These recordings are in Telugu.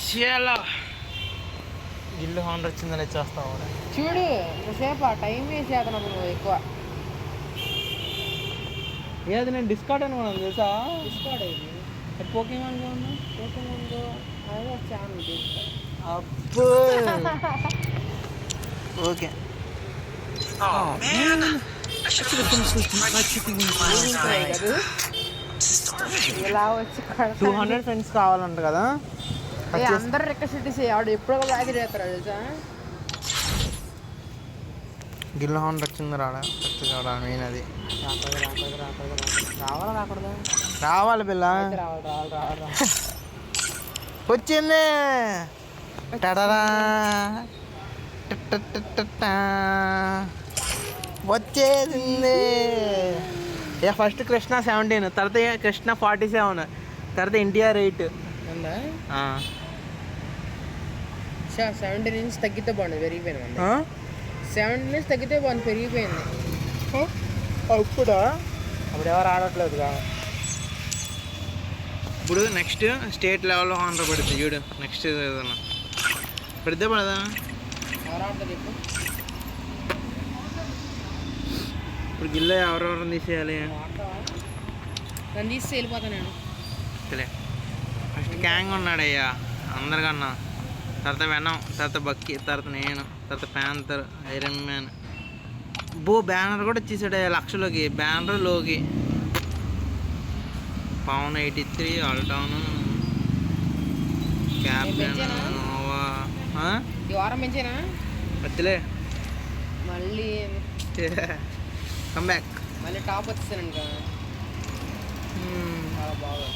చాలా గిల్లు హార్న్ వచ్చిందని వచ్చేస్తావు చూడు ఇంతసేపు ఆ టైం వేస్ట్ చేస్తున్నావు నువ్వు ఎక్కువ. ఏది నేను డిస్కౌంట్ అనుకున్నాను తెలుసా. డిస్కౌంట్ అయింది పోకేమాన్ పోకేమాన్గో అదే ఛానల్ అప్పు ఓకే ఇలా వచ్చి 200 ఫ్రెండ్స్ కావాలంట కదా. అందరు రిక్వెస్ట్ ఆవిడ ఎప్పుడో బ్యాగ్ చేస్తారు తెలుసా. గిల్ హార్న్ వచ్చింది రాడా మెయిన్ అది. రావాలా రాకూడదా? రావాలి పిల్ల రావాలి వచ్చింది. టడరా వచ్చేసింది. ఇక ఫస్ట్ కృష్ణ 17, తర్వాత కృష్ణ 47, తర్వాత ఎన్టీఆర్ 8. 70 నుంచి తగ్గితే బాగుంది, పెరిగిపోయింది. 70 నుంచి తగ్గితే బాగుంది, పెరిగిపోయింది. అప్పుడు ఎవరు ఆడట్లేదు. ఇప్పుడు నెక్స్ట్ స్టేట్ లెవెల్లో హానర్ పడుతుంది చూడు. నెక్స్ట్ ఏదన్నా పెడితే పడదా? ఎవరు ఆడుతుంది ఇప్పుడు? ఇప్పుడు గిల్ల ఎవరెవరిని తీసేయాలి? నన్ను తీసి వెళ్ళిపోతాను నేను. ఫస్ట్ క్యాంగ్ ఉన్నాడయ్యా అందరికన్నా, తర్వాత వెనం, తర్వాత బక్కీ, తర్వాత నేను, తర్వాత ప్యాంతర్, ఐరన్ మ్యాన్. బ్యానర్ కూడా ఇచ్చేసాడు లక్షలోకి. బ్యానర్ లోకి పవన్ 83, ఆల్టౌన్, క్యాప్టెన్ నోవా. ఈ వారం పెంచేనా వద్దులే మళ్ళీ కమ్బ్యాక్. మళ్ళీ టాప్ వచ్చేసాను ఇంకా. చాలా బాగా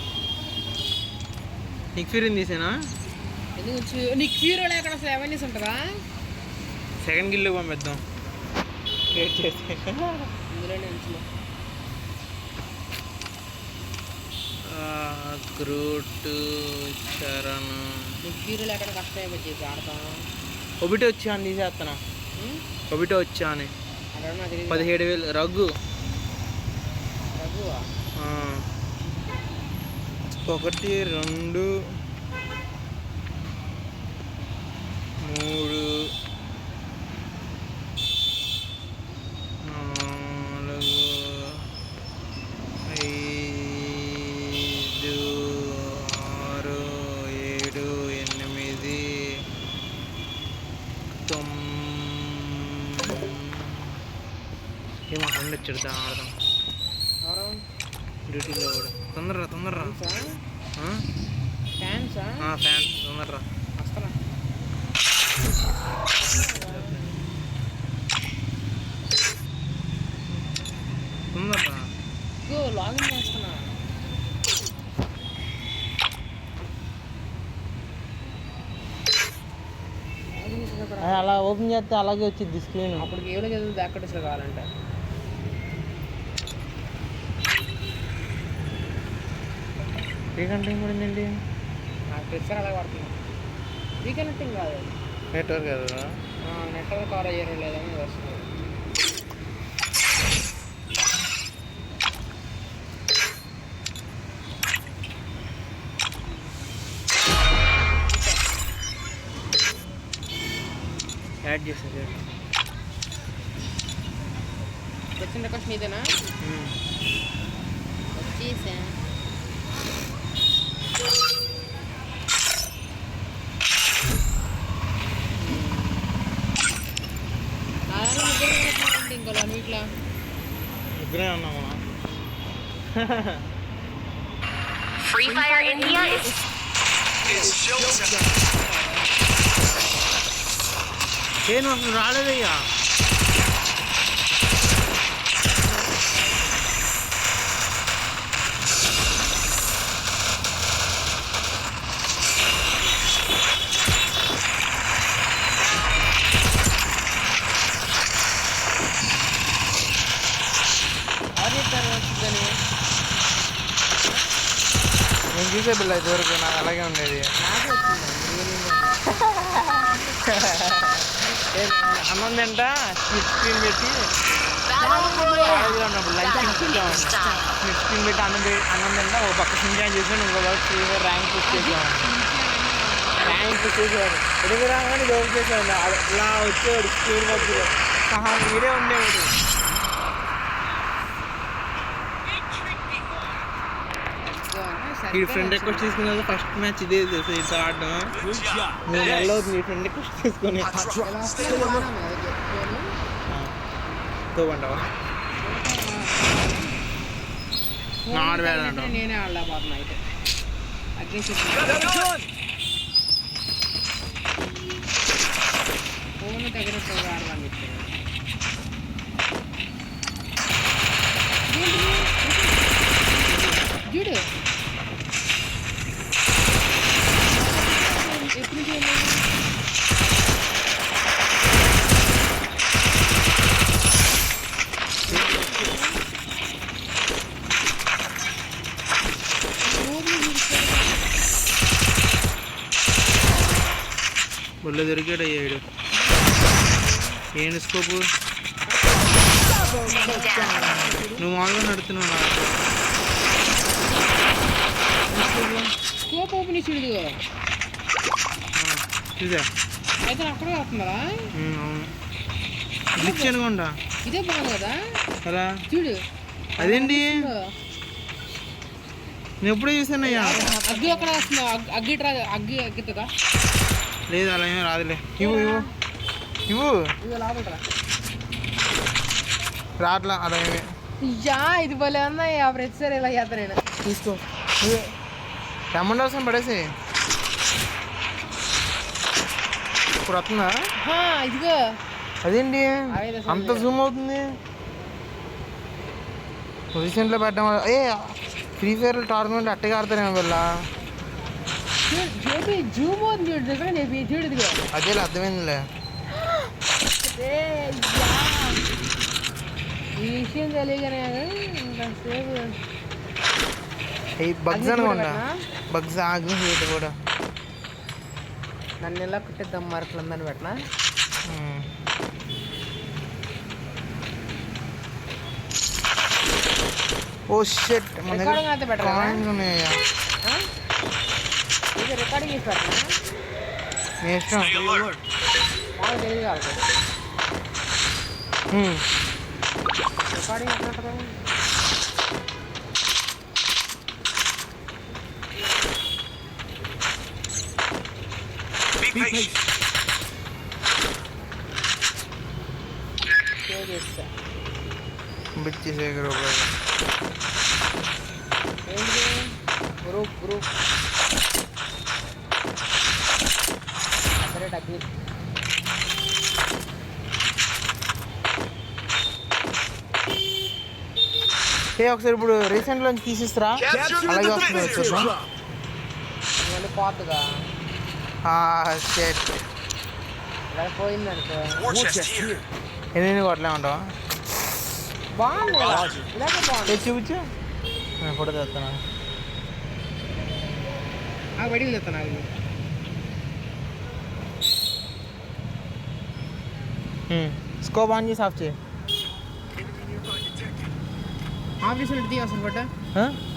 నిక్ ఫ్యూరీని తీసానా? ఎందుకు నీకు ఫ్యూరో లేకుండా అసలు అవేర్నెస్ ఉంటుందా? సెకండ్ గిల్లు పంపిద్దాం క్రియేట్ చేసి. ఇందులోనే ఉంచులో గ్రూట్, చరణ్. నీకు ఫ్యూరో లేకుండా కష్టమే చేసి ఆడతాం. ఒబిటో వచ్చా అని తీసేస్తాను. ఒబిటో వచ్చా అని 17,000. రఘు 1 2 3 4 5 6 7 8 9. ఏమో ఫ్రెండ్ వచ్చాడు, ఆడదాం. డ్యూటీలో కూడా తొందరరా. ఫ్యాన్ తొందరరా వస్తారా? తొందరరా. లాగిన్ చేస్తున్నా. అలా ఓపెన్ చేస్తే అలాగే వచ్చింది స్క్రీన్. అప్పుడు కేవలం చదువు బ్యాక్ కట్టేసారు కావాలంటే. రీకనెక్టింగ్ కూడా ఏంటి? నాకు ప్రతిసారి అలాగే పడుతుంది. రీకనెక్టింగ్ కాదు, నెట్వర్క్ కదా. నెట్వర్క్ కవర్ అయ్యారు లేదని వస్తుంది. యాడ్ చేసేది వచ్చిన రిక్వెస్ట్ నీదేనా? వచ్చేసా. ఇంకోలా ఇట్లా ముగ్గురే ఉన్నామా? Free Fire India is నేను అసలు రాలేదయ్యా. నేను చూసే బిల్ల ఇదివరకు నాకు అలాగే ఉండేది. అన్నం తింట స్ప్లిట్ స్క్రీన్ పెట్టి ఉన్నప్పుడు లంచ్ స్ప్లిట్ స్క్రీన్ పెట్టి అన్నం తింటా ఒక పక్క సింజాన్ చేసాను, ఇంకో పక్క ర్యాంక్ పుష్ చేసాను. చూసేవాడు ఎదుగు రాగానే జోక్ చేసేవాడు ఇలా వచ్చేవాడు స్క్రీన్ మధ్యలో సహా మీరే ఉండేవాడు. ఈ ఫ్రెండ్ రిక్వెస్ట్ తీసుకున్న ఫస్ట్ మ్యాచ్ ఇదే తెలుసు ఇట్లా ఆడడం 3 నెలలు అవుతుంది. ఈ ఫ్రెండ్ రిక్వెస్ట్ తీసుకొని తోబంటావా నేనే ఆడలేకపోతున్నా అయితే ఫోన్ దగ్గర ఆడమని చెప్పాను. చూడు ఎప్పుడు చేయలేదు. ఒళ్ళు దొరికాడు అయ్యాడు. ఏంటి స్కోపు నువ్వు మామూలుగా నడుతున్నావు నా స్కోప్ ఓపెన్ ఇచ్చిండు చూసా అయితే అక్కడే వస్తున్నారా? అవును గ్లిచ్ అనుకోండా ఇదే బాగుంది కదా అలా చూడు. అదేంటి నేను ఎప్పుడే చూసానయ్యా. అగ్గి అక్కడ వస్తుంది. అగ్గి అగ్గితుందా? లేదు అలా ఏమీ రాదులే. ఇవ్వు ఇవ్వు ఇవ్వు ఇవి లోపలరా రాట్లా అలా ఏమి. యా ఇది భలే ఉన్నాయి. ఆ ప్రతిసారి ఇలా చేస్తా నేను. తీసుకో టమాటో అవసరం పడేసి ఇప్పుడు వస్తుందా? ఇదిగో అదేంటి అంత జూమ్ అవుతుంది? పొజిషన్లో పెట్టడం ఏ ఫ్రీ ఫైర్ టోర్నమెంట్ అట్టగా ఆడతారేమో వీళ్ళ. జూమ్ అవుతుంది చూడు నిజంగా చూడు ఇదిగో అదే అర్థమైందిలే. ఈ విషయం తెలియగానే బగ్స్ అనుకోండి. బగ్స్ ఆగి హీట్ కూడా నన్ను ఎలా కుట్టిద్దాం మార్కులు ఉందని పెట్టినా. ఓ షిట్ మన దగ్గర కాయిన్స్ ఉన్నాయా? ఇది రికార్డింగ్ చేసి పెట్టినా నీ ఇష్టం. బాగా తెలియదు వాళ్ళకి రికార్డింగ్ ఎట్లా ఉంటుంది? బిచ్చి సేకరు గ్రూప్ అగ్గి ఒకసారి ఇప్పుడు రీసెంట్ నుంచి తీసిస్తారా? అలాగే వస్తుంది చూద్దాం. పోతుగా ఇలా పోయింది అనుకో. ఎన్ని కొట్టలే ఉంటావా? బాగుంది ఇలాగే బాగుంది. చూపించు ఫోటో తెస్తాను. బడికి తెస్తాను అవి. స్కోప్ ఆన్ చేసి ఆఫ్ చేయి. ఆఫ్ చేసి తీ వస్తుంది ఫోటో.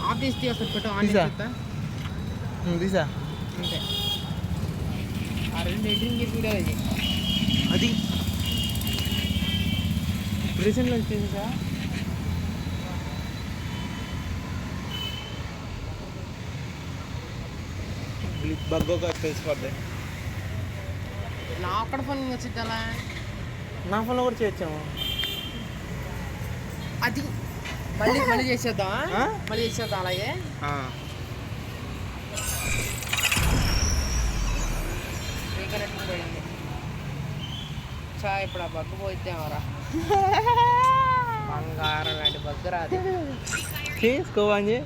ఆఫ్ చేసి తీ వస్తుంది ఫోటో. ఆన్ తీసా చేస్తా అంతే. ఆ రెండు ఎడిటింగ్ చేసి వీడియో అది రీసెంట్లో వచ్చేసా. బగ్గోగా తెలిసిపోద్ది. నా అక్కడ ఫోన్ వచ్చింది అలా. నా ఫోన్లో కూడా చేయొచ్చాము. అది మళ్ళీ చేసేద్దాం. మళ్ళీ చేసేద్దాం అలాగే. పోయింది చా ఇప్పుడు ఆ బగ్గు పోయిద్దామరా. బంగారం లాంటి బగ్గు రాదు. తీసుకోవాలి.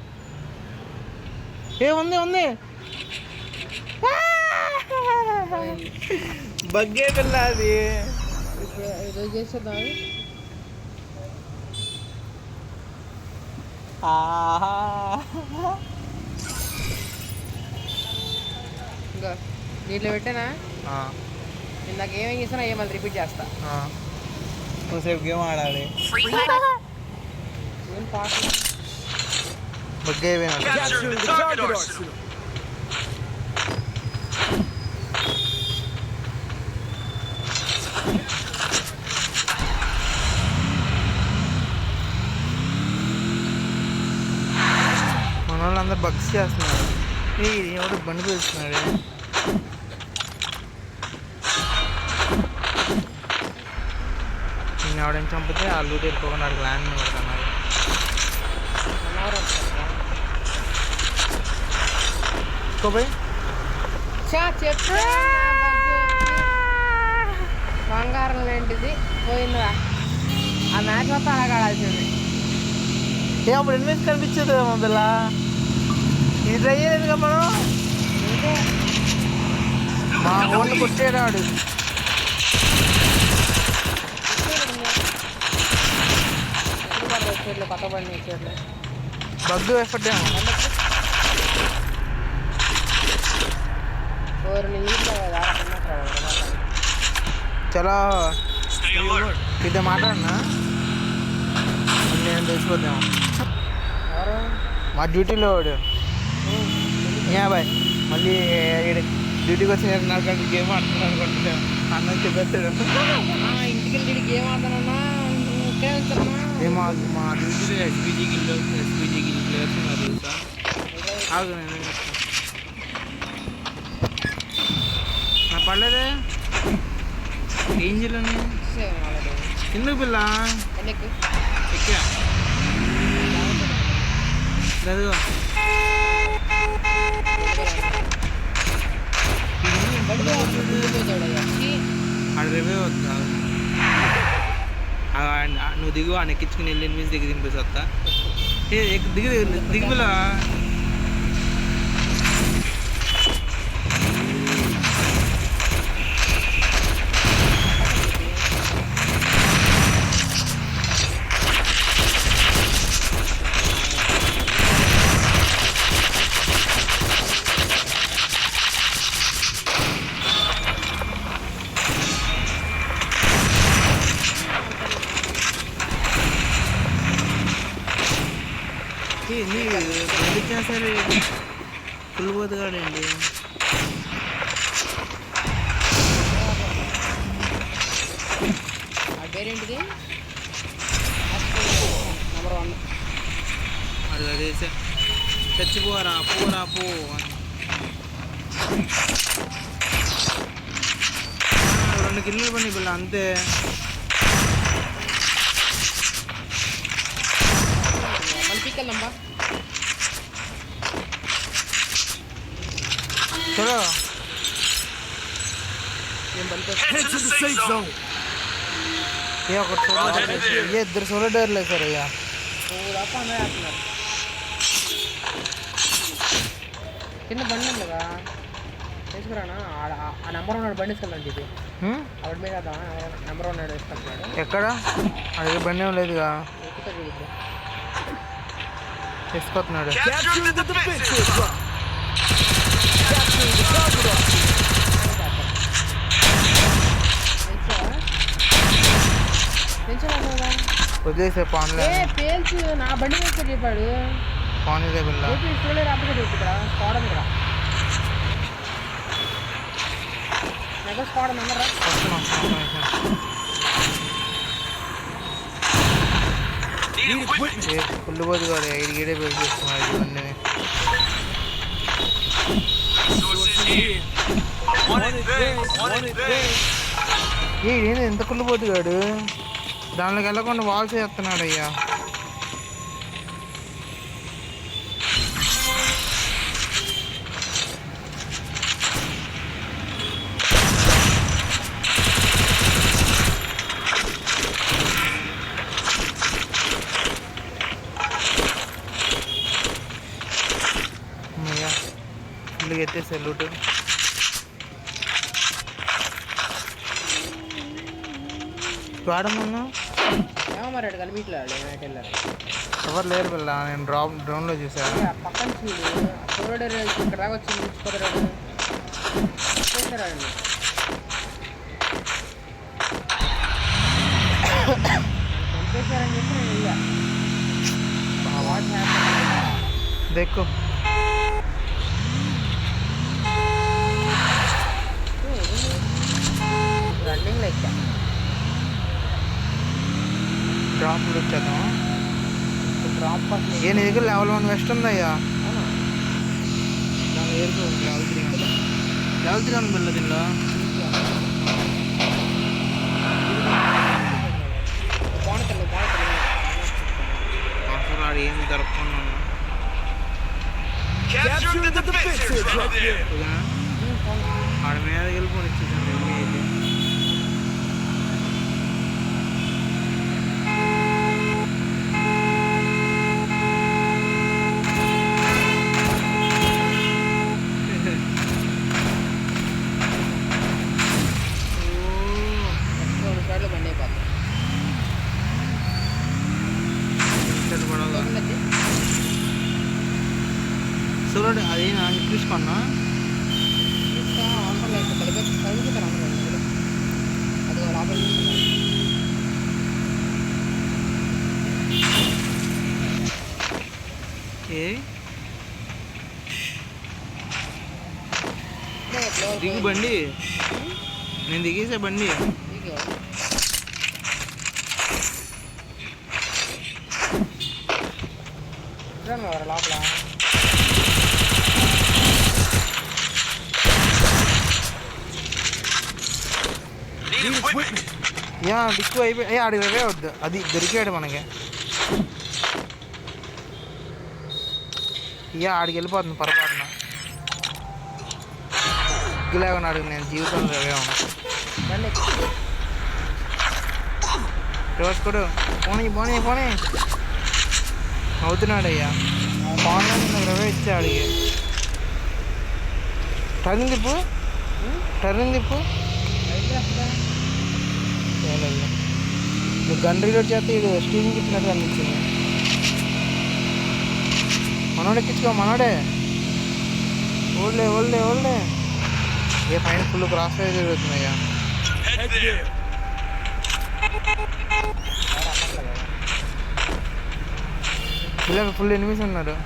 ఉంది బగ్గే పిల్ల అది. ఇప్పుడు ఏదో చేసేద్దాం. ఇంకా దీంట్లో పెట్టానా? ఇందాక ఏమేం చేసినా మళ్ళీ రిపీట్ చేస్తా. సేపు గేమ్ ఆడాలి. ఏం పాట బగ్గే బగ్స్ చేస్తున్నాడు. ఎవడు బండి పిలుస్తున్నాడు. నేను ఎవడైనా చంపితే ఆ లూట్ వెళ్ళిపోకుండా అక్కడ ల్యాండ్ పడుతున్నారు. పోయి చెప్పు బంగారం లాంటిది పోయిందా. ఆ మ్యాచ్ మొత్తం అలాగ ఆడాల్సింది. అప్పుడు ఎనిమిది కనిపించేది కదా మొదల. ఇది ట్రై చేయలేదు కదా మనం. మా ఊళ్ళో కొట్టేడాడు. కొత్త బండి ఇచ్చేట్లు బగ్గు ఎఫర్ట్ ఏమో. చలో ఇదే మాట్లాడనా నేను తెలిసిపోతాము. మా డ్యూటీలో వాడు బాయ్ మళ్ళీ డ్యూటీకి వచ్చి 4 గంటలు గేమ్ ఆడుతున్నాను అనుకుంటున్నాను. అన్నది చెప్పేస్తాడు. ఇంటికి వెళ్ళి గేమ్ ఆడతానన్నా మా డ్యూటీలో ఎస్పీజీ ప్లేయర్స్ ఉన్నారు సార్. నా పర్లేదే ఏంజిల్ని ఎందుకు పిల్ల ఎక్కా చదువు ఆడ రేపే వస్తా. నువ్వు దిగు ఆయన ఎక్కించుకుని వెళ్ళి ఎనిమిది దిగి దింపేసి వస్తా. దిగు దిగులా పండించినా సరే పులిపోతుగాడండి. పేరేంటిది నెంబర్ 1 అది అదేసే చచ్చిపోరా పోరా పో. 2 కిలోలు పని పిల్ల అంతే. చలో ఇద్దరు సోలో డోర్లు వేసారు అయ్యా. చిన్న బండి ఉంది కదా తీసుకురానా. ఆ నెంబర్ 1 బండి తీసుకెళ్ళండి. ఇది ఆవిడ మీద నెంబర్ 1 వేసుకుంటున్నాడు. ఎక్కడ అడిగే బండి ఏం లేదుగా తీసుకొస్తున్నాడు. వదిలేసే పాన్లే పేల్చి నా బండి మీద చెప్పాడు. పాన్లే పిల్ల స్క్వాడ్ ఇక్కడ మెగా స్క్వాడ్ నెంబర్ ఫుల్ పోదు కాదు ఇడిగిడే పేరు చేస్తున్నాడు ఇవన్నీ. ఏంటి ఎంత కుళ్ళు పోతుగాడు. దానిలోకి వెళ్ళకుండా వాల్స్ చేస్తున్నాడు అయ్యా. ఫుల్గా ఎత్తేసే లూటు. వాడమన్నా ఏమో మరి అటు కనిపించలేదు. ఎవరు లేరు పిల్ల. నేను డ్రోన్లో చూసాను. పక్కన చూడు చూడడు ఇక్కడ దాకా వచ్చి ముచ్చిపోతాడు. చంపేశారండి చెప్పి నేను వెళ్ళా. देखो రన్నింగ్ లెక్క డ్రాప్ వచ్చేద్దాం. డ్రాప్ ఏ నీ దగ్గర లెవెల్ 1 వెస్ట్ ఉందయ్యా. ఏరుకో లెవెల్ 3 అని బిల్ల దీనిలో అసలు ఆడు ఏమి దొరకకుండా ఆడ మీద వెళ్ళిపోయి ఇచ్చేసాను అయితే చూడండి అది నాకు చూసుకున్నా దిగు బండి నేను దిగేసా బండి లోపల యా డిక్కు అయిపోయి ఆడికి రవే వద్దు అది దొరికాడు మనకి ఆడికి వెళ్ళిపోతుంది పొరపాటున దిక్కులేకుండా అడుగు నేను జీవితంలో రవే ఉన్నా చూసుకోడు పోనీ పోనీ పోనీ అవుతున్నాడయ్యా ఆన్లైన్ రవే ఇచ్చా అడిగి టర్న్ తిప్పు నువ్వు గన్ రీలోడ్ చేస్తే ఇది స్టీరింగ్ తిప్పినట్టు అనిపించింది మనోడే ఎక్కించుకో మనోడే ఓల్డే ఏ పైన ఫుల్ క్రాస్ ఫైర్ జరుగుతుందయ్యా ఇలా ఫుల్ ఎనిమిస్ ఉన్నారు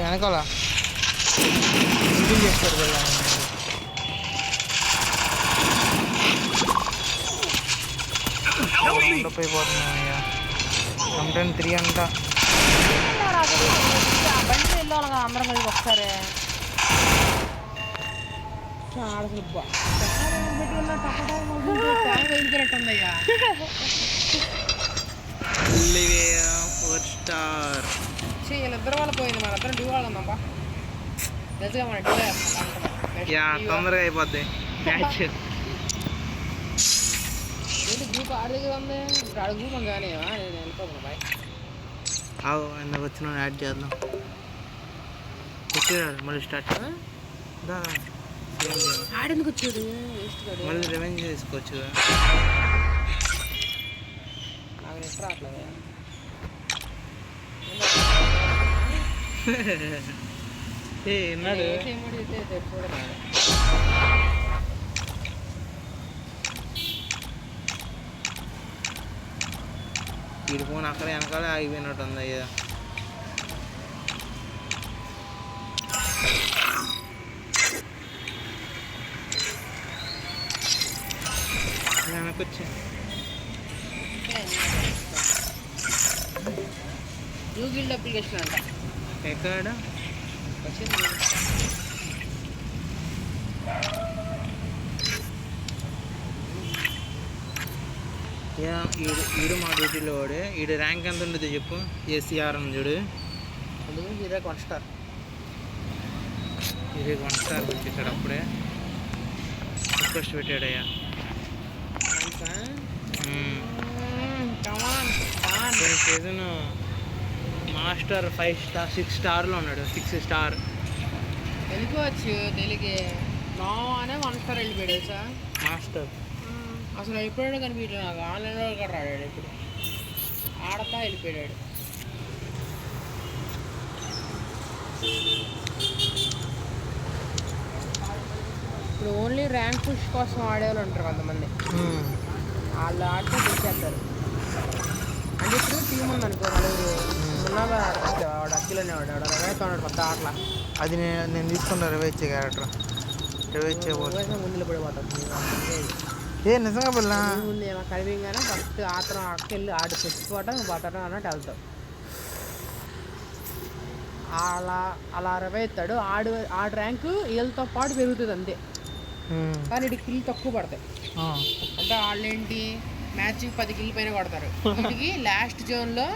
వెనకాల చేస్తారు పోయిపోతున్నాయ్యా కంటెంట్ 3 అంట బండి వెళ్ళాలి కదా అందరం కలిసి ఒకసారి వెళ్ళిపోయినట్టుందయ్యా 4 స్టార్ వీళ్ళిద్దరు వాళ్ళు పోయింది మన ఇద్దరు డ్యూ వాళ్ళు ఉందమ్మా తెలుసుగా మన డ్యూ తొందరగా అయిపోద్ది మ్యాచ్ ఏంటి గ్రూప్ ఆడి దగ్గర ఉంది ఇప్పుడు ఆడ గ్రూప్ కానీ నేను వెళ్ళిపోతున్నా బాయ్ ఎందుకు వచ్చిన యాడ్ చేద్దాం వచ్చాడు మళ్ళీ స్టార్ట్ ఆడెందుకు వచ్చాడు మళ్ళీ రివెంజ్ చేసుకోవచ్చు నాకు నెట్ రావట్లేదు ఉన్నాడు వీడి ఫోన్ అక్కడ వెనకాలే ఆగిపోయినట్టు ఉంది అయ్యా వెనకొచ్చా గిల్డ్ అప్లికేషన్ అంట ఎక్కడ ఈడు మా డ్యూటీలో వాడే ఈడు ర్యాంక్ ఎంత ఉండదు చెప్పు ఏసీఆర్ అని చూడు హీరోకి 1 స్టార్ హీరోకి 1 స్టార్ పెట్టేశాడు అప్పుడే రిక్వెస్ట్ పెట్టాడయ్యా సీజన్ మాస్టర్ 5 స్టార్ 6 స్టార్లో ఉన్నాడు 6 స్టార్ వెళ్ళిపోవచ్చు తెలుగు నా అనే 1 స్టార్ వెళ్ళిపోయాడు సార్ మాస్టర్ అసలు వెళ్ళిపోయాడు కనిపించలేదు నాకు ఆన్లైన్లో కూడా రాడాడు ఇప్పుడు ఆడతా వెళ్ళిపోయాడు ఇప్పుడు ఓన్లీ ర్యాంక్ పుష్ కోసం ఆడేవాళ్ళు ఉంటారు కొంతమంది వాళ్ళు ఆడితే తెచ్చేస్తారు. అంటే ఇప్పుడు టీం ఉందనుకో నలుగురు ఉన్నాగా వాడు అక్కిలోనే వాడు రవేతో ఉన్నాడు కొత్త ఆటల. అది నేను తీసుకుంటా రివైజ్ ఇచ్చే క్యారెక్టర్. రివైజ్ చేయబోతుంది. ముందులో పడిపోతాడు. ఏ నిజంగా పిల్ల ముందు ఏమో కలివింగానే ఫస్ట్ ఆత్రం అక్కెళ్ళి ఆడి తెచ్చిపోవటం పోతాడు అన్నట్టు వెళ్తావు. అలా రవే ఎత్తాడు. ఆడి ర్యాంకు వీళ్ళతో పాటు పెరుగుతుంది అంతే. కానీ ఇటు కిల్ తక్కువ పడతాయి. అంటే వాళ్ళు ఏంటి మ్యాచ్కి 10 కిల్ పైన కొడతారు. వీటికి లాస్ట్ జోన్లో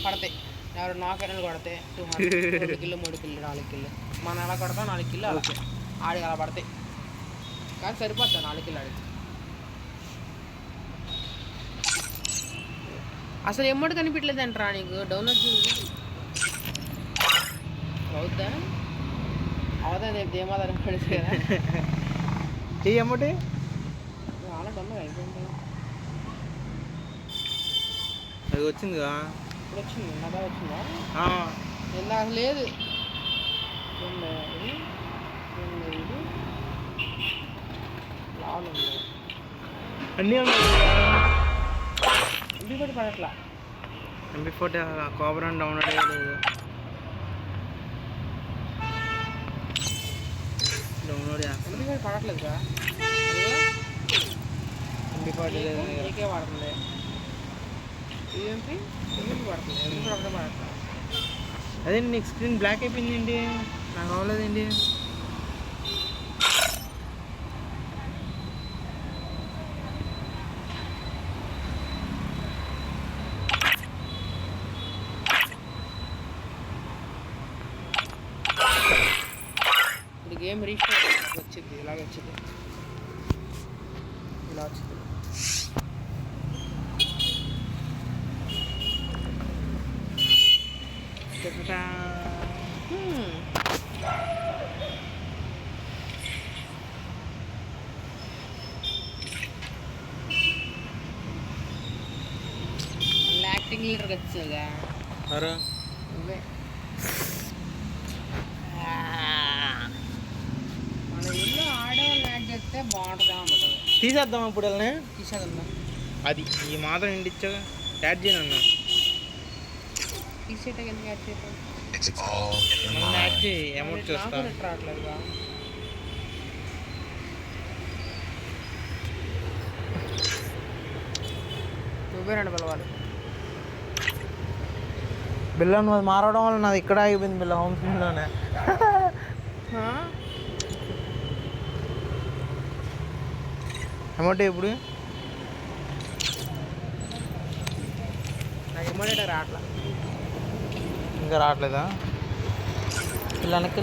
పడతాయి. ఎవరు నాకైనా కొడితే 200 కిల్లు 3 కిల్లు 4 కిల్లు. మనం ఎలా కొడతాం 4 కిల్లు అలా ఆడికి అలా పడతాయి. కానీ సరిపోతాయి 4 కిల్లు ఆడికి. అసలు ఎమ్మటి కనిపించలేదు అంటారా నీకు? డౌన్లోడ్ చేసి అవుద్దా అవుదా రేపు దేమాదారం పడితే కదా ఏ అమ్మటి చాలా తొందరగా అయిపోయింది. అది వచ్చిందిగా. ఇప్పుడు వచ్చింది నదా వచ్చిందా? ఇందాక లేదు. లాలు ఉంది అన్నీ ఇంటికి పడి పడట్లా. MP40 కోబ్రా డౌన్లోడ్ అయ్యలేదు. డౌన్లోడ్ చేస్తాను. ఇంటికి పడి పడట్లేదు కదా. MP40 ఏకే వాడుతుంది. యూఎంపీ పడుతుంది. MP ఒకటే పడట్లేదు. అదే నీకు స్క్రీన్ బ్లాక్ అయిపోయింది ఏంటి? నాకు అవ్వలేదండి. ఇప్పుడు గేమ్ రీస్టార్ట్ వచ్చింది. ఇలాగ వచ్చింది. ఇలా వచ్చింది. యాక్టింగ్ లీడర్కి వచ్చాగా నువ్వే. మన ఇల్లు ఆడవాళ్ళు యాడ్ చేస్తే బాగుంటుందా ఉంటుంది. తీసేద్దాం ఇప్పుడు వెళ్ళనే తీసేదమ్మా. అది ఈ మాత్రం ఇంటిచ్చాగా యాడ్ చేయను అన్న. తీసేట ఎందుకు యాడ్ చేయటం? యాడ్ చేయి అమౌంట్ చూస్తా. రావట్లేదుగా. నువ్వే రెండు పిలవాలి. బిల్ల నువ్వు అది మారవడం వల్ల నాది ఇక్కడ ఆగిపోయింది బిల్ల హోమ్ స్క్రీన్లోనే. అమౌంట్ ఇప్పుడు నాకు ఇమ్మీడియట్ రావట్లా. ఇంకా రావట్లేదా? పిల్ల వెనక్కి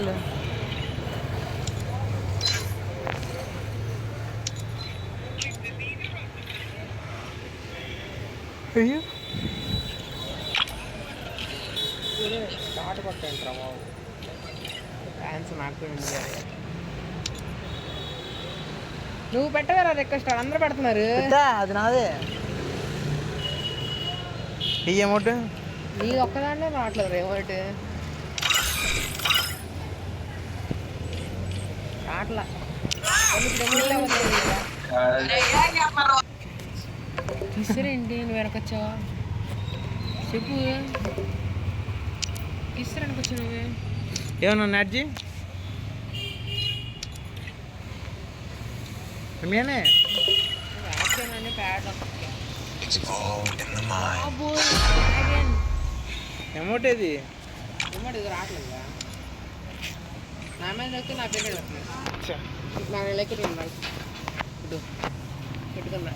అయ్యో స్టార్ట్ కొట్టండి రా బాబు. ఫ్యాన్స్ నాకు నువ్వు పెట్టవేరా రిక్వెస్ట్ అందరూ పెడుతున్నారు. అది నాదే. ఈ అమౌంట్ నీ ఒక్కదాంట్లో రావట్లేదు రేమోటి రావట్లా. కిస్సరేంటి నువ్వు వెనకొచ్చావా చెప్పు. కిస్సర్ వెనకొచ్చా నువ్వే ఏమన్నా నాడ్జీ మేనే ప్యాడ్ అమౌంట్ ఏది ఇమ్మడి ఇది రావట్లేదు. నా మీద నా పేరు పెట్టలేదు. నా లెక్క ఇటు పెట్టుకున్నా.